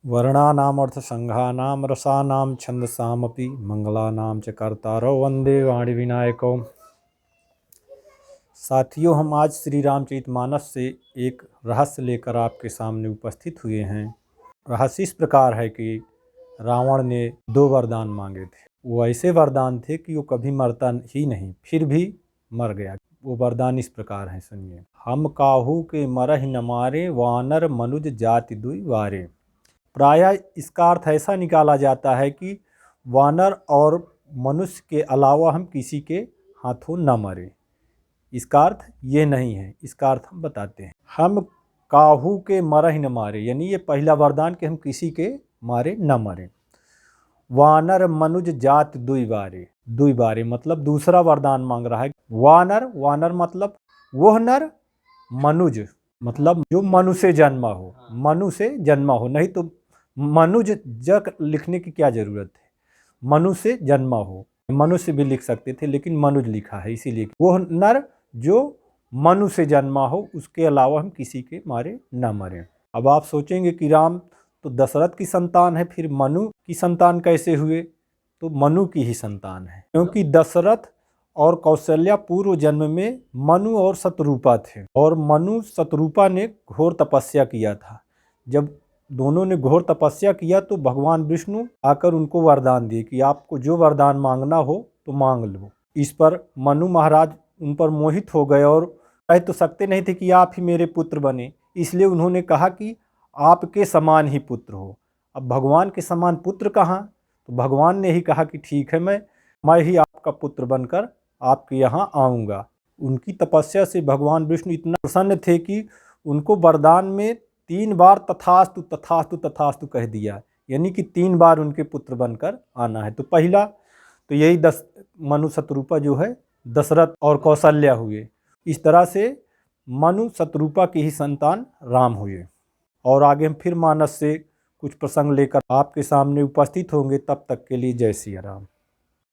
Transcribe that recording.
वर्णानाम अर्थसंघानाम रसानाम छंदसामपि मंगलानाम च कर्तारौ वंदे वाणी विनायको। साथियों, हम आज श्री रामचरितमानस से एक रहस्य लेकर आपके सामने उपस्थित हुए हैं। रहस्य इस प्रकार है कि रावण ने 2 वरदान मांगे थे। वो ऐसे वरदान थे कि वो कभी मरता ही नहीं, फिर भी मर गया। वो वरदान इस प्रकार हैं, सुनिए। हम काहू के मरहि न मारे, वानर मनुज जाति दुई वारे। प्रायः इसका अर्थ ऐसा निकाला जाता है कि वानर और मनुष्य के अलावा हम किसी के हाथों न मरे। इसका अर्थ ये नहीं है, इसका अर्थ हम बताते हैं। हम काहू के मरहि न मारे, यानी ये पहला वरदान कि हम किसी के मारे न मरे। वानर मनुज जात दुई बारे, दुई बारे मतलब दूसरा वरदान मांग रहा है। वानर, वानर मतलब वह नर, मनुज मतलब जो मनु से जन्मा हो, मनु से जन्मा हो। नहीं तो मनुज जग लिखने की क्या जरूरत है, मनु से जन्मा हो। मनुष्य भी लिख सकते थे, लेकिन मनुज लिखा है, इसीलिए वो नर जो मनु से जन्मा हो, उसके अलावा हम किसी के मारे न मरें। अब आप सोचेंगे कि राम तो दशरथ की संतान है, फिर मनु की संतान कैसे हुए? तो मनु की ही संतान है, क्योंकि दशरथ और कौशल्या पूर्व जन्म में मनु और शतरूपा थे, और मनु शतरूपा ने घोर तपस्या किया था। जब दोनों ने घोर तपस्या किया तो भगवान विष्णु आकर उनको वरदान दिए कि आपको जो वरदान मांगना हो तो मांग लो। इस पर मनु महाराज उन पर मोहित हो गए और कह तो सकते नहीं थे कि आप ही मेरे पुत्र बने, इसलिए उन्होंने कहा कि आपके समान ही पुत्र हो। अब भगवान के समान पुत्र कहाँ? तो भगवान ने ही कहा कि ठीक है, मैं ही आपका पुत्र बनकर आपके यहाँ आऊँगा। उनकी तपस्या से भगवान विष्णु इतना प्रसन्न थे कि उनको वरदान में 3 बार तथास्तु तथास्तु तथास्तु कह दिया, यानी कि 3 बार उनके पुत्र बनकर आना है। तो पहला तो यही मनु शतरूपा जो है दशरथ और कौशल्या हुए। इस तरह से मनु शतरूपा की ही संतान राम हुए। और आगे हम फिर मानस से कुछ प्रसंग लेकर आपके सामने उपस्थित होंगे। तब तक के लिए जय सिया राम।